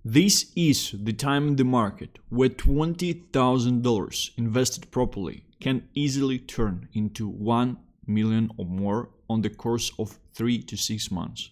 This is the time in the market where $20,000 invested properly can easily turn into 1 million or more on the course of 3 to 6 months.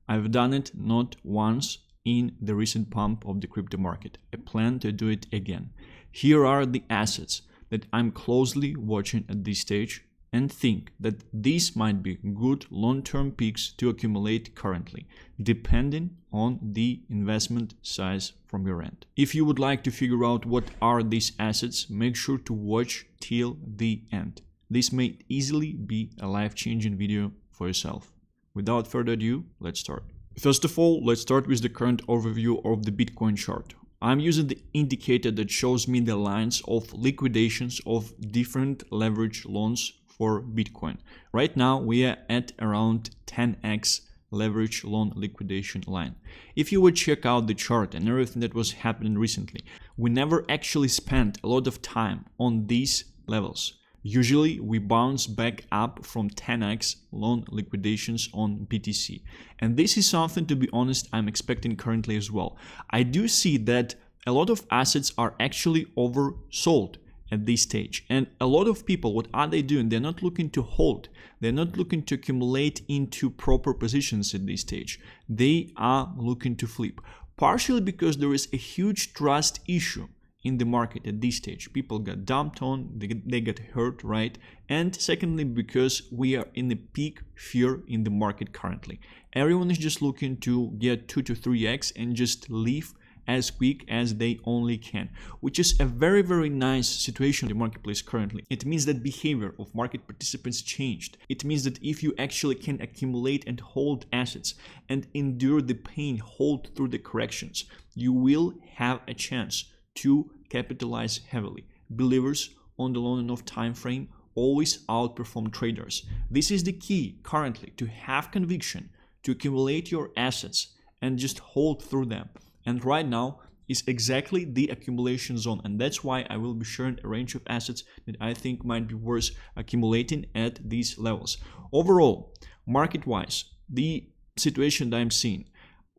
I've done it not once in the recent pump of the crypto market. I plan to do it again. Here are the assets that I'm closely watching at this stage and think that these might be good long-term picks to accumulate currently, depending on the investment size from your end. If you would like to figure out what are these assets, make sure to watch till the end. This may easily be a life-changing video for yourself. Without further ado, let's start. First of all, let's start with the current overview of the Bitcoin chart. I'm using the indicator that shows me the lines of liquidations of different leverage loans for Bitcoin. Right now we are at around 10x leverage loan liquidation line. If you would check out the chart and everything that was happening recently, we never actually spent a lot of time on these levels. Usually we bounce back up from 10x loan liquidations on BTC. And this is something, to be honest, I'm expecting currently as well. I do see that a lot of assets are actually oversold at this stage, and a lot of people, what are they doing? They're not looking to hold, they're not looking to accumulate into proper positions at this stage. They are looking to flip, partially because there is a huge trust issue in the market at this stage. People got dumped on, they got hurt, right? And secondly, because we are in a peak fear in the market currently. Everyone is just looking to get 2 to 3x and just leave as quick as they only can, which is a very, very nice situation in the marketplace currently. It means that behavior of market participants changed. It means that if you actually can accumulate and hold assets and endure the pain, hold through the corrections, you will have a chance to capitalize heavily. Believers on the long enough time frame always outperform traders. This is the key currently, to have conviction, to accumulate your assets and just hold through them. And right now is exactly the accumulation zone, and that's why I will be sharing a range of assets that I think might be worth accumulating at these levels. Overall, market-wise, the situation that I'm seeing,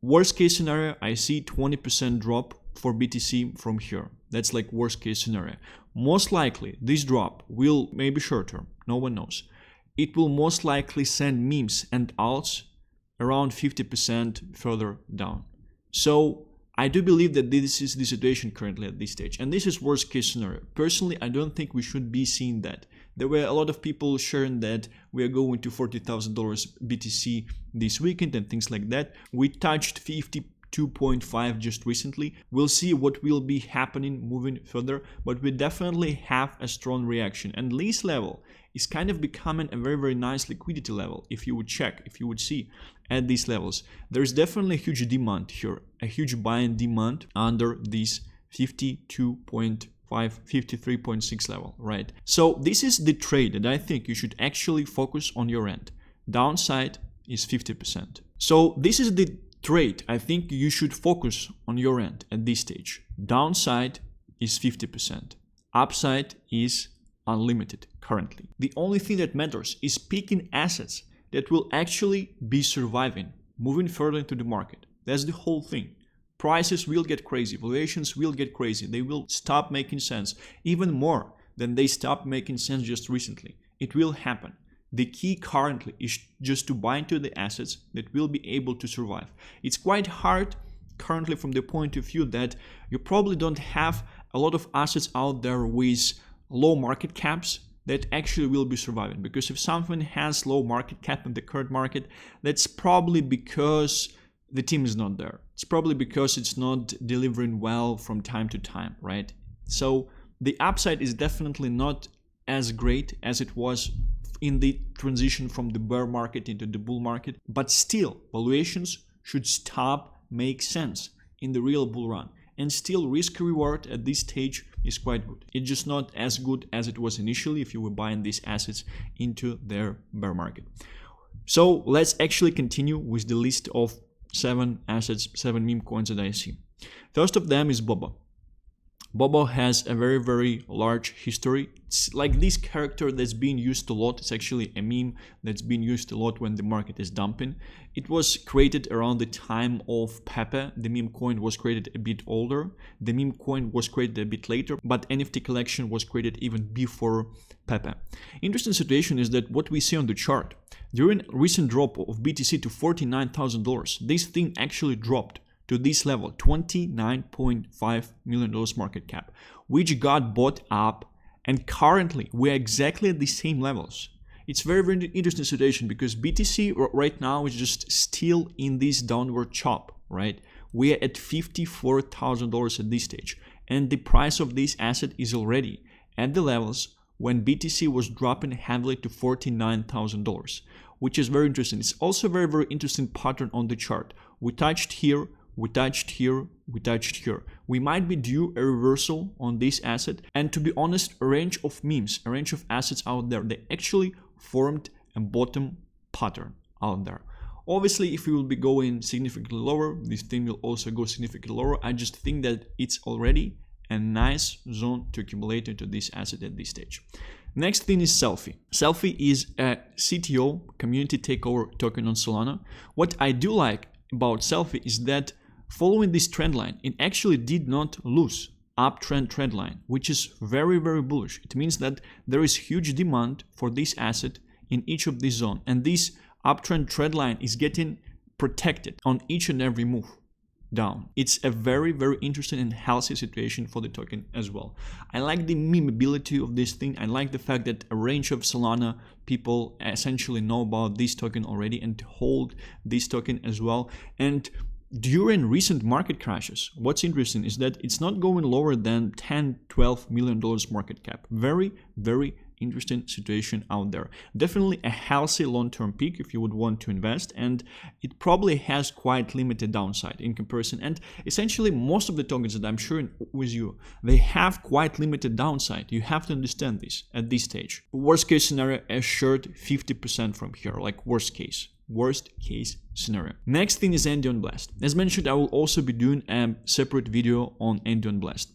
worst case scenario, I see 20% drop for BTC from here. That's like worst case scenario. Most likely this drop will, maybe short term, no one knows. It will most likely send memes and alts around 50% further down. So I do believe that this is the situation currently at this stage, and this is worst case scenario. Personally, I don't think we should be seeing that. There were a lot of people sharing that we are going to $40,000 BTC this weekend and things like that. We touched 52.5 just recently. We'll see what will be happening moving further, but we definitely have a strong reaction, and this level is kind of becoming a very, very nice liquidity level. If you would check, if you would see at these levels, there's definitely a huge demand here, a huge buying demand under this 52.5, 53.6 level, right? So this is the trade that I think you should actually focus on your end. Downside is 50%. So this is the trade I think you should focus on your end at this stage. Downside is 50%. Upside is unlimited currently. The only thing that matters is picking assets that will actually be surviving, moving further into the market. That's the whole thing. Prices will get crazy, valuations will get crazy, they will stop making sense, even more than they stopped making sense just recently. It will happen. The key currently is just to buy into the assets that will be able to survive. It's quite hard currently from the point of view that you probably don't have a lot of assets out there with low market caps that actually will be surviving, because if something has low market cap in the current market, that's probably because the team is not there. It's probably because it's not delivering well from time to time, right? So the upside is definitely not as great as it was in the transition from the bear market into the bull market, but still valuations should stop make sense in the real bull run. And still risk reward at this stage is quite good. It's just not as good as it was initially if you were buying these assets into their bear market. So let's actually continue with the list of 7 assets, 7 meme coins that I see. First of them is BOBBA. BOBBA has a very large history. It's like this character that's being used a lot. It's actually a meme that's being used a lot when the market is dumping. It was created around the time of BOBBA. The Memecoin was created a bit older. The Memecoin was created a bit later, but NFT collection was created even before BOBBA. Interesting situation is that what we see on the chart, during recent drop of BTC to $49,000, this thing actually dropped to this level, $29.5 million market cap, which got bought up, and currently we're exactly at the same levels. It's very interesting situation because BTC right now is just still in this downward chop, right? We're at $54,000 at this stage, and the price of this asset is already at the levels when BTC was dropping heavily to $49,000, which is very interesting. It's also a very interesting pattern on the chart. We touched here, we touched here, we touched here. We might be due a reversal on this asset, and to be honest, a range of memes, a range of assets out there, they actually formed a bottom pattern out there. Obviously, if we will be going significantly lower, this thing will also go significantly lower. I just think that it's already a nice zone to accumulate into this asset at this stage. Next thing is SELFIE. SELFIE is a CTO, community takeover token on Solana. What I do like about SELFIE is that following this trend line, it actually did not lose uptrend trend line, which is very bullish. It means that there is huge demand for this asset in each of these zones, and this uptrend trend line is getting protected on each and every move down. It's a very interesting and healthy situation for the token as well. I like the memeability of this thing. I like the fact that a range of Solana people essentially know about this token already and hold this token as well. And during recent market crashes, what's interesting is that it's not going lower than $10-12 million market cap. Very interesting situation out there. Definitely a healthy long-term peak if you would want to invest, and it probably has quite limited downside in comparison. And essentially most of the tokens that I'm sharing with you, they have quite limited downside. You have to understand this at this stage. Worst case scenario, a short 50% from here, like worst case scenario. Next thing is Andy on Blast. As mentioned, I will also be doing a separate video on Andy on Blast.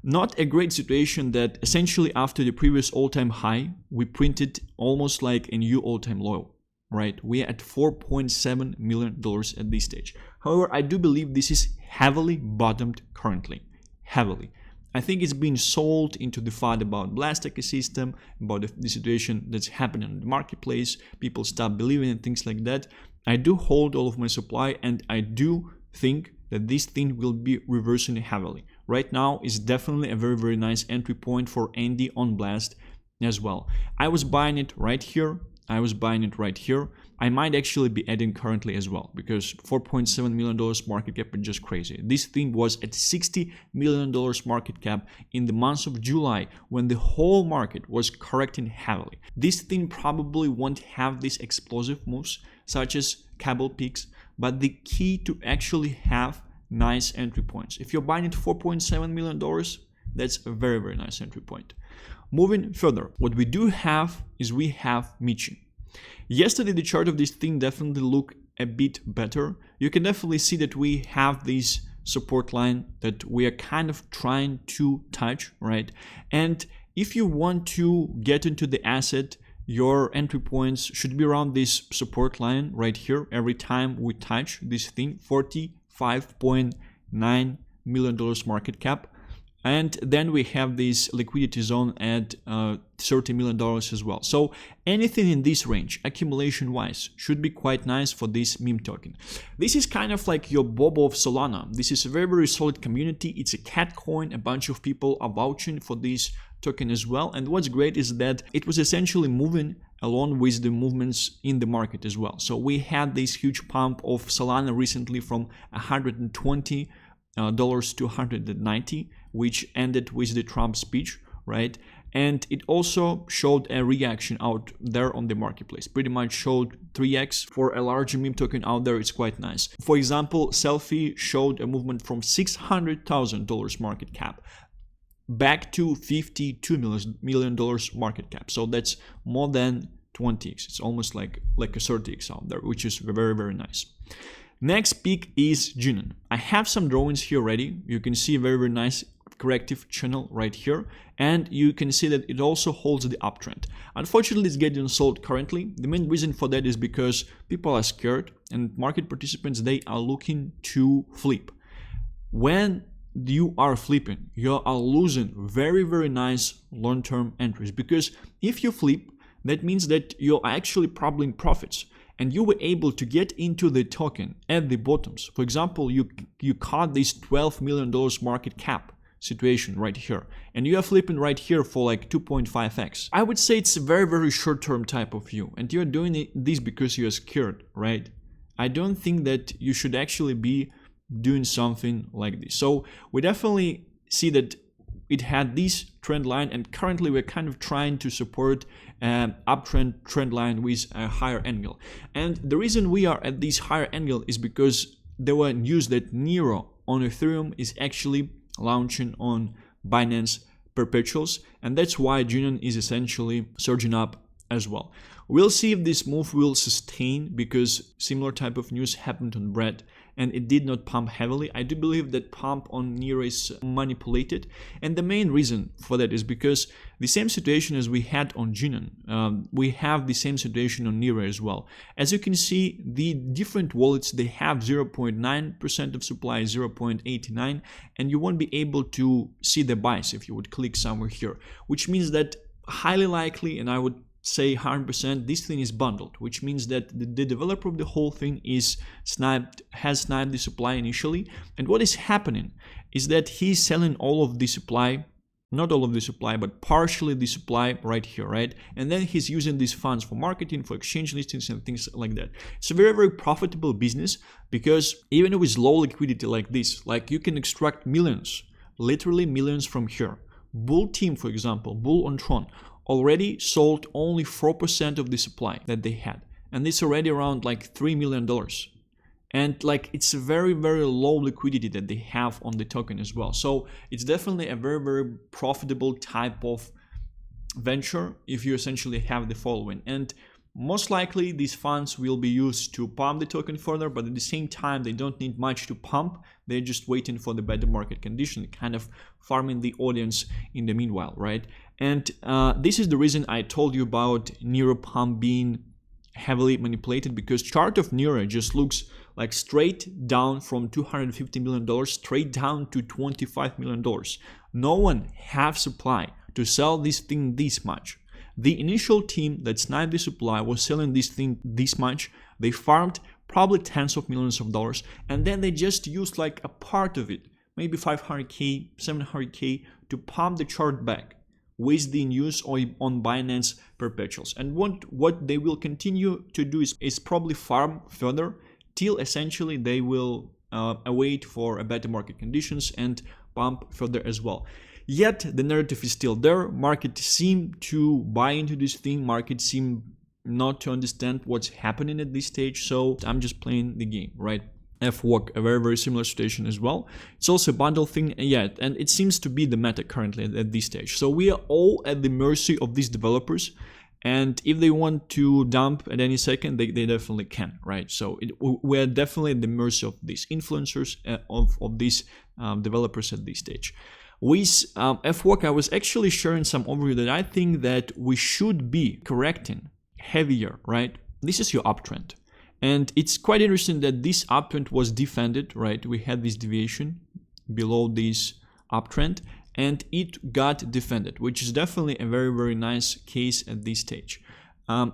Not a great situation that essentially after the previous all-time high, we printed almost like a new all-time low, right? We're at $4.7 million at this stage. However, I do believe this is heavily bottomed currently, heavily. I think it's been sold into the FUD about Blast ecosystem, about the situation that's happening in the marketplace. People stop believing in things like that. I do hold all of my supply, and I do think that this thing will be reversing heavily. Right now is definitely a very nice entry point for Andy on Blast as well. I was buying it right here. I was buying it right here. I might actually be adding currently as well, because $4.7 million market cap is just crazy. This thing was at $60 million market cap in the month of July when the whole market was correcting heavily. This thing probably won't have these explosive moves such as cable peaks, but the key to actually have nice entry points. If you're buying it $4.7 million, that's a very nice entry point. Moving further, what we do have is we have Michi. Yesterday, the chart of this thing definitely looked a bit better. You can definitely see that we have this support line that we are kind of trying to touch, right? And if you want to get into the asset, your entry points should be around this support line right here. Every time we touch this thing, $45.9 million market cap. And then we have this liquidity zone at $30 million as well. So anything in this range, accumulation wise, should be quite nice for this meme token. This is kind of like your BOBBA of Solana. This is a very solid community. It's a cat coin. A bunch of people are vouching for this token as well. And what's great is that it was essentially moving along with the movements in the market as well. So we had this huge pump of Solana recently from $120 to $190, which ended with the Trump speech, right? And it also showed a reaction out there on the marketplace. Pretty much showed 3x for a larger meme token out there. It's quite nice. For example, SELFIE showed a movement from $600,000 market cap back to $52 million market cap. So that's more than 20x. It's almost like a 30x out there, which is very nice. Next pick is Giga. I have some drawings here ready. You can see very nice corrective channel right here, and you can see that it also holds the uptrend. Unfortunately, it's getting sold currently. The main reason for that is because people are scared and market participants, they are looking to flip. When you are flipping, you are losing very nice long-term entries, because if you flip, that means that you're actually probably in profits and you were able to get into the token at the bottoms. For example, you caught this $12 million market cap situation right here, and you are flipping right here for like 2.5x. I would say it's a very short-term type of view, and you're doing this because you're scared, right? I don't think that you should actually be doing something like this. So we definitely see that it had this trend line, and currently we're kind of trying to support an uptrend trend line with a higher angle. And the reason we are at this higher angle is because there were news that Nero on Ethereum is actually launching on Binance perpetuals, and that's why Union is essentially surging up as well. We'll see if this move will sustain, because similar type of news happened on Bread and it did not pump heavily. I do believe that pump on Nero is manipulated, and the main reason for that is because the same situation as we had on Giga, we have the same situation on Nero as well. As you can see, the different wallets, they have 0.9% of supply, 0.89, and you won't be able to see the buys if you would click somewhere here, which means that highly likely, and I would say 100%, this thing is bundled, which means that the developer of the whole thing has sniped the supply initially. And what is happening is that he's selling all of the supply, not all of the supply, but partially the supply right here, right? And then he's using these funds for marketing, for exchange listings and things like that. It's a very profitable business, because even with low liquidity like this, like you can extract millions, literally millions from here. Bull team, for example, Bull on Tron, already sold only 4% of the supply that they had, and it's already around like $3 million. And like, it's a very low liquidity that they have on the token as well. So it's definitely a very profitable type of venture if you essentially have the following. And most likely these funds will be used to pump the token further, but at the same time they don't need much to pump. They're just waiting for the better market condition, kind of farming the audience in the meanwhile, right? And this is the reason I told you about Nero pump being heavily manipulated, because chart of Nero just looks like straight down from $250 million straight down to $25 million. No one have supply to sell this thing this much. The initial team that sniped the supply was selling this thing this much. They farmed probably tens of millions of dollars, and then they just used like a part of it, maybe 500k, 700k, to pump the chart back with the news on Binance perpetuals. And what they will continue to do is probably farm further till essentially they will await for a better market conditions and pump further as well. Yet the narrative is still there. Market seem to buy into this thing. Market seem not to understand what's happening at this stage. So I'm just playing the game, right? FWOC, a very similar situation as well. It's also a bundle thing, and it seems to be the meta currently at this stage. So we are all at the mercy of these developers, and if they want to dump at any second, they definitely can, right? So we're definitely at the mercy of these influencers, of these developers at this stage. With FWOC, I was actually sharing some overview that I think that we should be correcting heavier, right? This is your uptrend. And it's quite interesting that this uptrend was defended, right? We had this deviation below this uptrend and it got defended, which is definitely a very nice case at this stage.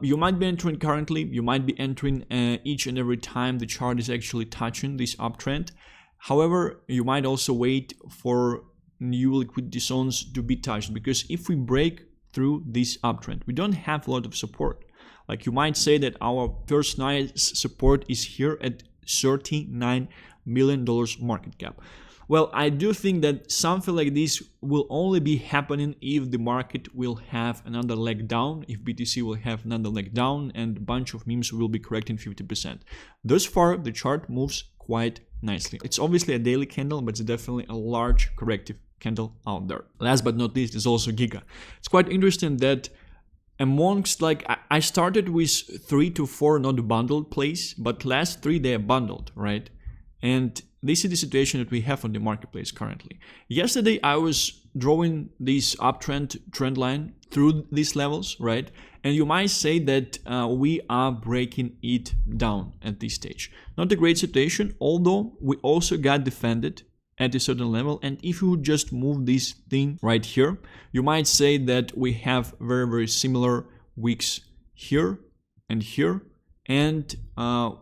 You might be entering currently, you might be entering each and every time the chart is actually touching this uptrend. However, you might also wait for new liquidity zones to be touched, because if we break through this uptrend, we don't have a lot of support. Like, you might say that our first nice support is here at $39 million market cap. Well, I do think that something like this will only be happening if the market will have another leg down, if BTC will have another leg down, and a bunch of memes will be correcting 50%. Thus far, the chart moves quite nicely. It's obviously a daily candle, but it's definitely a large corrective candle out there. Last but not least is also Giga. It's quite interesting that amongst, like, I started with 3 to 4 not bundled plays, but last 3 they are bundled, right? And this is the situation that we have on the marketplace currently. Yesterday I was drawing this uptrend trend line through these levels, right? And you might say that we are breaking it down at this stage. Not a great situation, although we also got defended at a certain level. And if you would just move this thing right here, you might say that we have very similar wicks here and here, and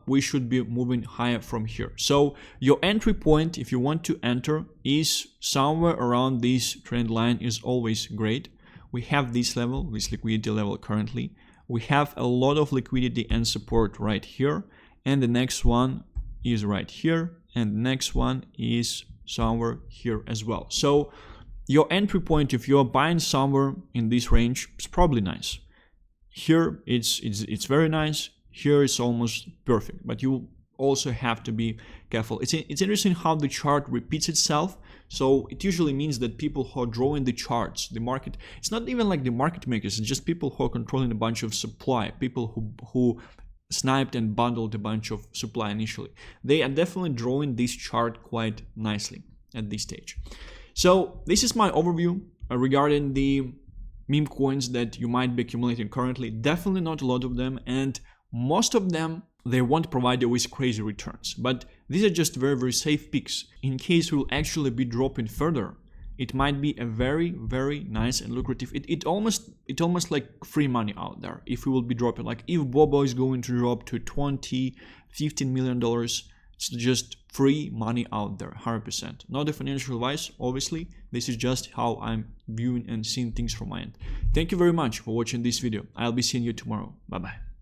we should be moving higher from here. So your entry point, if you want to enter, is somewhere around this trend line. Is always great. We have this level, this liquidity level currently. We have a lot of liquidity and support right here, and the next one is right here, and the next one is somewhere here as well. So your entry point, if you're buying somewhere in this range, is probably nice. Here it's very nice. Here it's almost perfect, but you also have to be careful. It's interesting how the chart repeats itself. So it usually means that people who are drawing the charts, the market, it's not even like the market makers, it's just people who are controlling a bunch of supply, people who sniped and bundled a bunch of supply initially. They are definitely drawing this chart quite nicely at this stage. So this is my overview regarding the meme coins that you might be accumulating currently. Definitely not a lot of them, and most of them, they won't provide you with crazy returns, but these are just very safe picks. In case we'll actually be dropping further, it might be a very nice and lucrative. It almost like free money out there. If we will be dropping, like if BOBBA is going to drop to $15 million, it's just free money out there, 100%. Not a financial advice, obviously. This is just how I'm viewing and seeing things from my end. Thank you very much for watching this video. I'll be seeing you tomorrow. Bye bye.